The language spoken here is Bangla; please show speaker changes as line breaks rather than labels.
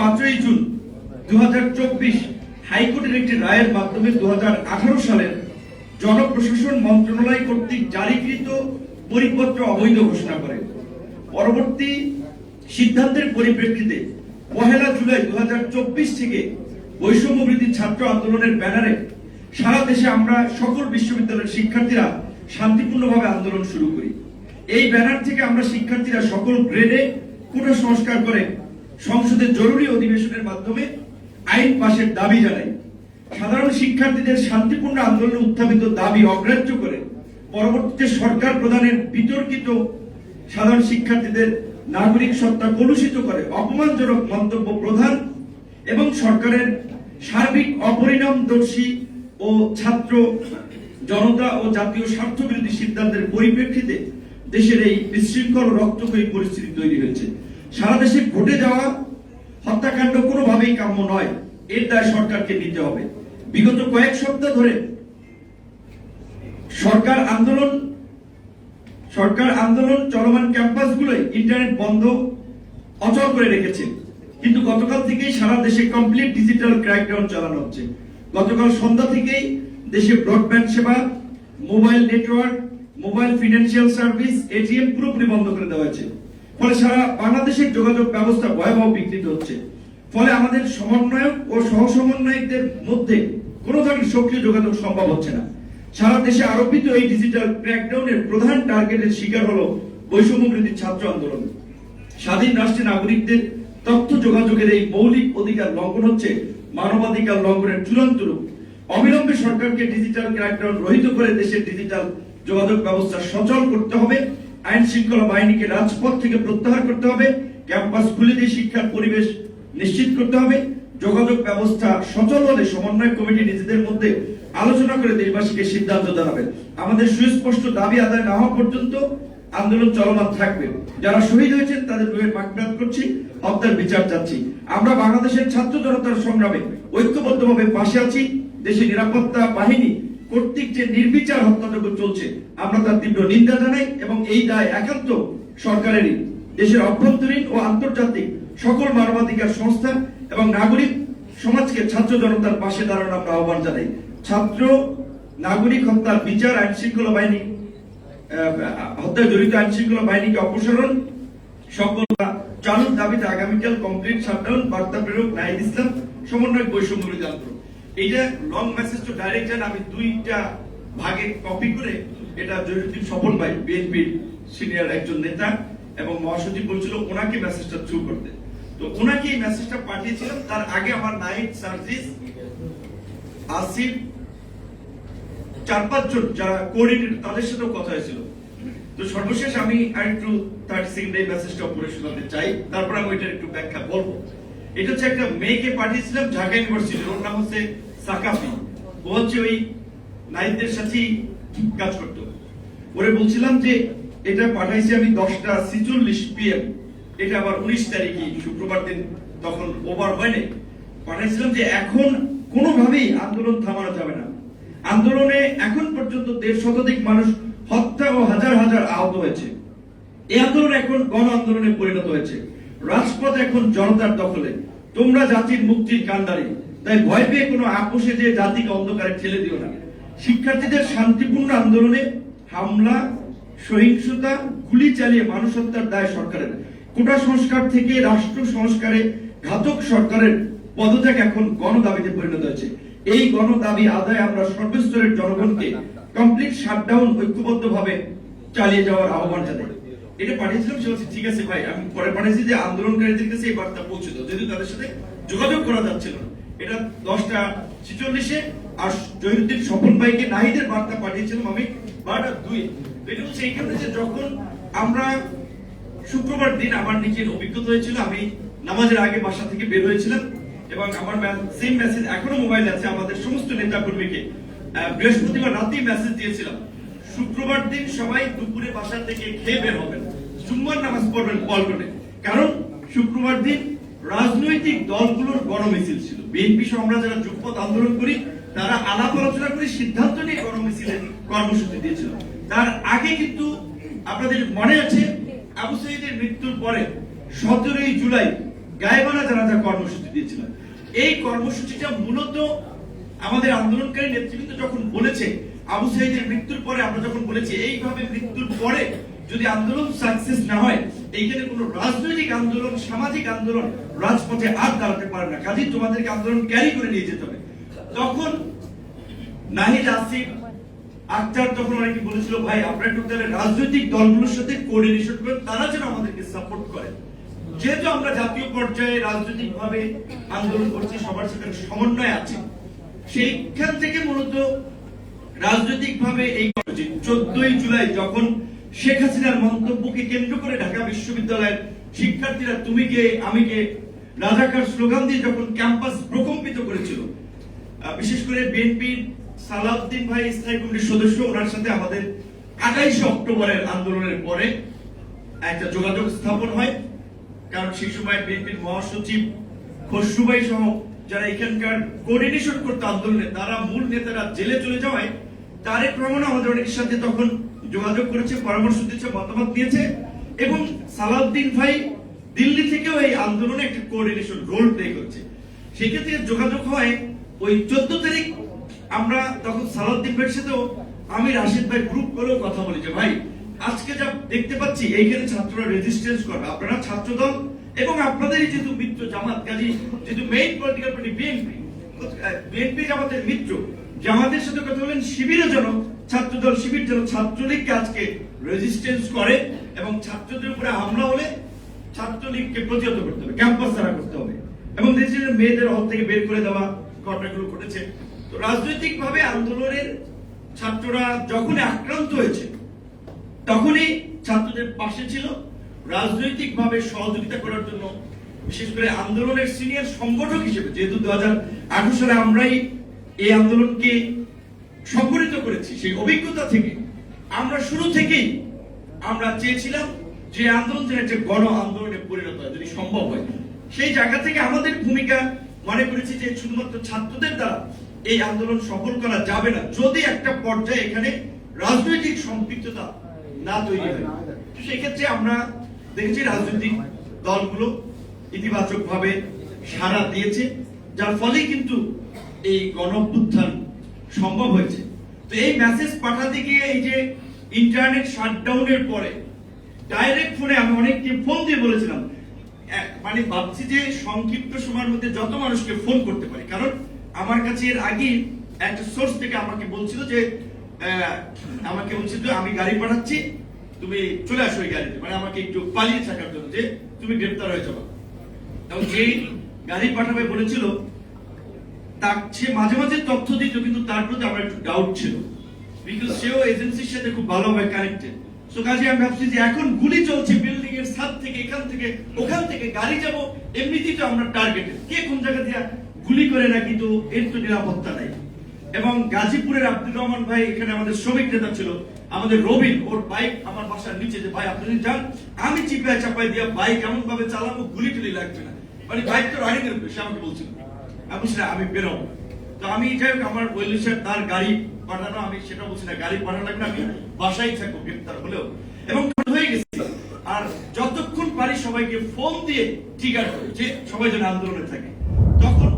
5ই জুন 2024 হাইকোর্টের একটি রায়ের মাধ্যমে 2018 সালের জনপ্রশাসন মন্ত্রণালয় কর্তৃক জারিকৃত পরিপত্র অবৈধ ঘোষণা করে। পরবর্তী সিদ্ধান্তের পরিপ্রেক্ষিতে 1 জুলাই 2024 থেকে বৈষম্য বিরোধী ছাত্র আন্দোলনের ব্যানারে সারা দেশে আমরা সকল বিশ্ববিদ্যালয়ের শিক্ষার্থীরা শান্তিপূর্ণভাবে আন্দোলন শুরু করি। এই ব্যানার থেকে আমরা শিক্ষার্থীরা সকল গ্রেডে কোটা সংস্কার করে সংসদের জরুরি অধিবেশনের মাধ্যমে আইন পাশের দাবি জানাই। সাধারণ শিক্ষার্থীদের শান্তিপূর্ণ আন্দোলনে উত্থাপিত দাবি অগ্রাহ্য করে পরবর্তীতে সরকার প্রধানের বিতর্কিত সাধারণ শিক্ষার্থীদের নাগরিক সত্তা কলুষিত করে অপমানজনক মন্তব্য প্রধান এবং সরকারের সার্বিক অপরিণামদর্শী ও ছাত্র জনতা ও জাতীয় স্বার্থ বিরোধী সিদ্ধান্তের পরিপ্রেক্ষিতে দেশের এই বিশৃঙ্খল রক্তক্ষয়ী পরিস্থিতি তৈরি হয়েছে। সারা দেশে ঘটে যাওয়া হত্যাকাণ্ড কোনোভাবেই কাম্য নয়, এর দায় সরকারকে নিতে হবে। বিগত কয়েক সপ্তাহ ধরে সরকার আন্দোলন চলমান ক্যাম্পাসগুলোয় ইন্টারনেট বন্ধ অচল করে রেখেছে, কিন্তু গতকাল থেকেই সারা দেশে কমপ্লিট ডিজিটাল ক্র্যাকডাউন চালানো হচ্ছে। গতকাল সন্ধ্যা থেকেই দেশে ব্রডব্যান্ড সেবা, mobile network, mobile financial service, ATM পুরোপুরি বন্ধ করে দেওয়া হয়েছে। ফলে সারা বাংলাদেশের যোগাযোগ ব্যবস্থা ভয়াবহ বিঘ্নিত হচ্ছে। ফলে আমাদের সমন্বয়ক ও সহসমন্বয়কদের মধ্যে কোনো ধরনের সক্রিয় যোগাযোগ সম্ভব হচ্ছে না। সারা দেশে আরোপিত এই ডিজিটাল ক্র্যাকডাউনের প্রধান টার্গেটের শিকার হলো বৈষম্য বিরোধী ছাত্র আন্দোলন। স্বাধীন রাষ্ট্রের নাগরিকদের তথ্য যোগাযোগের এই মৌলিক অধিকার লঙ্ঘন হচ্ছে মানবাধিকার লঙ্ঘনের চূড়ান্ত রূপ। অবিলম্বে সরকারকে ডিজিটাল ক্র্যাকডাউন রহিত করে দেশের ডিজিটাল যোগাযোগ ব্যবস্থা সচল করতে হবে। আইন শৃঙ্খলা বাহিনীকে রাজপথ থেকে প্রত্যাহার করতে হবে। ক্যাম্পাস খুলে দিয়ে শিক্ষার পরিবেশ নিশ্চিত করতে হবে। যোগাযোগ ব্যবস্থা সচল হলে সমন্বয় কমিটি নিজেদের মধ্যে আলোচনা করে দেশবাসীকে সিদ্ধান্ত জানাবে। আমাদের সুস্পষ্ট দাবি আদায় না হওয়া পর্যন্ত আন্দোলন চলমান থাকবে। যারা শহীদ হয়েছেন তাদের রুহের মাগফিরাত করছি, হত্যার বিচার চাচ্ছি। আমরা বাংলাদেশের ছাত্র জনতার সংগ্রামে ঐক্যবদ্ধভাবে পাশে আছি। দেশের নিরাপত্তা বাহিনী কর্তৃক যে নির্বিচার হত্যাযজ্ঞ চলছে আমরা তার তীব্র নিন্দা জানাই এবং এই দায় একান্ত সরকারেরই। দেশের অভ্যন্তরীণ ও আন্তর্জাতিক সকল মানবাধিকার সংস্থা এবং নাগরিক সমাজকে ছাত্র জনতার পাশে দাঁড়ানোর আমরা আহ্বান জানাই। ছাত্র নাগরিক হত্যার বিচার, আইন শৃঙ্খলা বাহিনী হত্যায় জড়িত আইন শৃঙ্খলা বাহিনীকে অপসারণ, সকল চালুর দাবিতে আগামীকাল কমপ্লিট শাটডাউন। বার্তা প্রেরক নাহিদ ইসলাম, সমন্বয় বৈষম্য বিরোধী আন্দোলন। এইটা লং মেসেজ টু ডাইরেক্ট জান। আমি দুইটা ভাগে কপি করে এটা জহিরুদ্দিন স্বপন ভাই, বিএনপির সিনিয়র একজন নেতা এবং মহাসচিব বলছিল ওনাকে মেসেজটা থ্রু করতে, তো ওনাকে এই মেসেজটা পাঠিয়েছিলাম। তার আগে আমার নাহিদ, সার্জিস, আসিফ, 4-5 জন যারা কোঅর্ডিনেটর তাদের সাথেও কথা হয়েছিল। তো সর্বশেষ আমি আরেকটু 30 সেকেন্ড এই মেসেজটা পড়ে শোনাতে চাই, তারপর আমি ওইটার একটু ব্যাখ্যা বলবো। এটা হচ্ছে একটা মেয়েকে পাঠিয়েছিলাম ঢাকা ইউনিভার্সিটির, ওর নাম হচ্ছে সাকাফি। ও হচ্ছে ওই নাহিদের সাথেই কাজ করতো। ওরে বলছিলাম যে এটা পাঠাইছি আমি 10:46 PM, এটা আবার 19 তারিখে শুক্রবার দিন, তখন ওভার হয়নি। পাঠাইছিলাম যে এখন কোনোভাবেই আন্দোলন থামানো যাবে না। আন্দোলনে এখন পর্যন্ত 1.5 শতাধিক মানুষ হত্যা ও হাজার হাজার আহত হয়েছে। এই আন্দোলন এখন গণ আন্দোলনে পরিণত হয়েছে। রাজপথ এখন জনতার দখলে। তোমরা জাতির মুক্তির কান্ডারি, তাই ভয় পেয়ে কোনো আপোষে যে জাতিকে অন্ধকারে ঠেলে দিও না। শিক্ষার্থীদের শান্তিপূর্ণ আন্দোলনে হামলা, সহিংসতা, গুলি চালিয়ে মানুষ হত্যার দায় সরকারের। কোটা সংস্কার থেকে রাষ্ট্র সংস্কারে ঘাতক সরকারের পদত্যাগ এখন গণদাবিতে পরিণত হয়েছে। এই গণদাবি আদায় আমরা সর্বস্তরের জনগণকে কমপ্লিট শাটডাউন ঐক্যবদ্ধভাবে চালিয়ে যাওয়ার আহ্বান জানাই। এটা পাঠিয়েছিলাম, সে বলছে ঠিক আছে ভাই। আমি পরে পাঠিয়েছি যে আন্দোলনকারীদের কাছে এই বার্তা পৌঁছে দাও, যদিও তাদের সাথে যোগাযোগ করা যাচ্ছিল না। এটা 10:46-এ। আর জহিরুদ্দিন স্বপন ভাইকে নাহিদের বার্তা পাঠিয়েছিলাম আমি 12:02। এটা হচ্ছে এইখানে যে যখন আমরা শুক্রবার দিন আমার নিজের অভিজ্ঞতা হয়েছিল, আমি নামাজের আগে বাসা থেকে বের হয়েছিলাম এবং আমার সেম মেসেজ এখনো মোবাইলে আছে আমাদের সমস্ত নেতা কর্মীকে। বৃহস্পতিবার রাতেই মেসেজ দিয়েছিলাম, শুক্রবার দিন সবাই দুপুরে বাসা থেকে খেয়ে বের হবেন, জুম্মার নামাজ পড়বেন পল্টনে। কারণ শুক্রবার দিন রাজনৈতিক দলগুলোর গণমিছিল ছিল। বিএনপি সহ আমরা যারা যুগপৎ আন্দোলন করি তারা আলাপ আলোচনা করে সিদ্ধান্ত নিয়ে গণমিছিলের কর্মসূচি দিয়েছিল। তার আগে কিন্তু আপনাদের মনে আছে আবু সাঈদের মৃত্যুর পরে 17 জুলাই গায়েবানা জানাজা কর্মসূচি দিয়েছিলাম। এই কর্মসূচিটা মূলত আমাদের আন্দোলনকারী নেতৃবৃন্দ যখন বলেছে, আবু সাঈদের মৃত্যুর পরে আমরা যখন বলেছি এইভাবে মৃত্যুর পরে যদি আন্দোলন সাকসেস না হয়, এইখানে কোনো রাজনৈতিক আন্দোলন, সামাজিক আন্দোলন রাজপথে আর দাঁড়াতে পারে না, কাজেই তোমাদেরকে আন্দোলন ক্যারি করে নিয়ে যেতে হবে। তখন নাহিদ, আসিফ, আক্তার তখন অনেকে বলেছিল, ভাই আপনারা একটু তাহলে রাজনৈতিক দলগুলোর সাথে কোঅর্ডিনেশন করেন, তারা যেন আমাদেরকে সাপোর্ট করে। যেহেতু আমরা জাতীয় পর্যায়ে রাজনৈতিক ভাবে আন্দোলন করছি, সবার সাথে সমন্বয় আছে, সেইখান থেকে মূলত রাজনৈতিক ভাবে এই 14ই জুলাই যখন শেখ হাসিনার মন্তব্যকে কেন্দ্র করে ঢাকা বিশ্ববিদ্যালয়ের শিক্ষার্থীরা তুমি কে আমি কে রাজাকার স্লোগান দিয়ে যখন ক্যাম্পাস প্রকম্পিত করেছিল, বিশেষ করে বিএনপির সালাউদ্দিন ভাই স্থায়ী কমিটির সদস্য, ওনার সাথে আমাদের 28 অক্টোবরের আন্দোলনের পরে একটা যোগাযোগ স্থাপন হয়। কারণ সেই সময় বিএনপির মহাসচিব খসরু ভাই সহ যারা এখানকার কোঅর্ডিনেশন করতে আন্দোলনে, তারা মূল নেতারা জেলে চলে যাওয়ায় তারেক রহমান আমাদের অনেকের সাথে তখন যোগাযোগ করেছে, পরামর্শ দিয়েছে, মতামত দিয়েছে, এবং সালাউদ্দিন ভাই দিল্লি থেকেও এই আন্দোলনে একটা কোঅর্ডিনেশন রোল প্লে করছে। সেক্ষেত্রে যোগাযোগ হয় ওই 14 তারিখ। আমরা তখন সালাউদ্দিন ভাইয়ের সাথেও আমি রাশিদ ভাই গ্রুপ করেও কথা বলি যে ভাই আজকে যা দেখতে পাচ্ছি এইখানে ছাত্ররা রেজিস্ট্যান্স করবে, আপনারা ছাত্রদল এবং আপনাদেরই যেহেতু মিত্র জামাত, কাজী যেহেতু মেইন পলিটিক্যাল পার্টি বিএনপি জামাতের মিত্র, জামাতের সাথে কথা বলেন শিবিরের জন্য ছাত্রদল শিবির যেন ছাত্রলীগকে আজকে রেজিস্ট্যান্স করে এবং ছাত্রদের উপরে হামলা হলে ছাত্রলীগকে প্রতিহত করতে হবে, ক্যাম্পাস ছাড়া করতে হবে, এবং দেশের মেয়েদের হল থেকে বের করে দেওয়া ঘটনাগুলো ঘটেছে। তো রাজনৈতিক ভাবে আন্দোলনের ছাত্ররা যখনই আক্রান্ত হয়েছে তখনই ছাত্রদের পাশে ছিল, রাজনৈতিক ভাবে সহযোগিতা করার জন্য। বিশেষ করে আন্দোলনের সিনিয়র সংগঠক হিসেবে, যেহেতু 2018 সালে আমরাই এই আন্দোলনকে সংগঠিত করেছি, সেই অভিজ্ঞতা থেকে আমরা শুরু থেকেই আমরা চেয়েছিলাম যে আন্দোলন যেন একটা গণ আন্দোলনে পরিণত হয় যদি সম্ভব হয়। সেই জায়গা থেকে আমাদের ভূমিকা মনে করেছি যে শুধুমাত্র ছাত্রদের দ্বারা এই আন্দোলন সফল করা যাবে না যদি একটা পর্যায়ে এখানে রাজনৈতিক সম্পৃক্ততা না তৈরি হয়। তো সেক্ষেত্রে আমরা দেখেছি রাজনৈতিক দলগুলো ইতিবাচক ভাবে সাড়া দিয়েছে, যার ফলে কিন্তু এই গণঅভ্যুত্থান সম্ভব হয়েছে। তো এই মেসেজ পাঠাতে গিয়ে এই যে ইন্টারনেট শাটডাউনের পরে ডাইরেক্ট ফোনে আমি অনেককে ফোন দিয়ে বলেছিলাম, মানে ভাবছি যে সংক্ষিপ্ত সময়ের মধ্যে যত মানুষকে ফোন করতে পারি, কারণ আমার কাছে এর আগে একটা সোর্স থেকে আমাকে বলছিল যে আমি গাড়ি পাঠাচ্ছি, তুমি চলে আসো এই গাড়িতে, মানে আমাকে একটু পালিয়ে থাকার জন্য, যে তুমি গ্রেফতার হয়ে যাবে। এবং যে গাড়ি পাঠাবে বলেছিল তার সে মাঝে মাঝে তথ্য দিত, কিন্তু তার প্রতি আমার একটু ডাউট ছিল, বিকজ সেও এজেন্সির সাথে খুব ভালোভাবে কানেক্টেড। সো কাজে আমি ভাবছি যে এখন গুলি চলছে বিল্ডিং এর ছাদ থেকে, এখান থেকে ওখান থেকে গাড়ি যাব, এমনিতেই তো আমরা টার্গেটেড, কে কোন জায়গা দিয়ে গুলি করে না, কিন্তু এর তো নিরাপত্তা নাই। এবং গাজীপুরের আব্দুর রহমান ভাই এখানে আমাদের শ্রমিক নেতা ছিল, আমাদের রবিন, ওর বাইক আমার বাসার নিচে, যে ভাই আপনি যান, আমি চিপায় চাপায় দিয়ে বাইক এমন ভাবে চালাবো গুলি টুলি লাগবে না, মানে বাইক তো রাইডিং এর, সে আমাকে বলছিল। আমি বলছি না, আমি বেরোবো। তো আমি যাই হোক, আমার ওয়েলিশার তার গাড়ি পাঠানো, আমি সেটা বলছি না, গাড়ি পাঠানো লাগবে, আমি বাসায় থাকবো গ্রেফতার হলেও, এবং হয়ে গেছে। আর যতক্ষণ পারি সবাইকে ফোন দিয়ে ট্রিগার করি যে সবাই যেন আন্দোলনে থাকে। তখন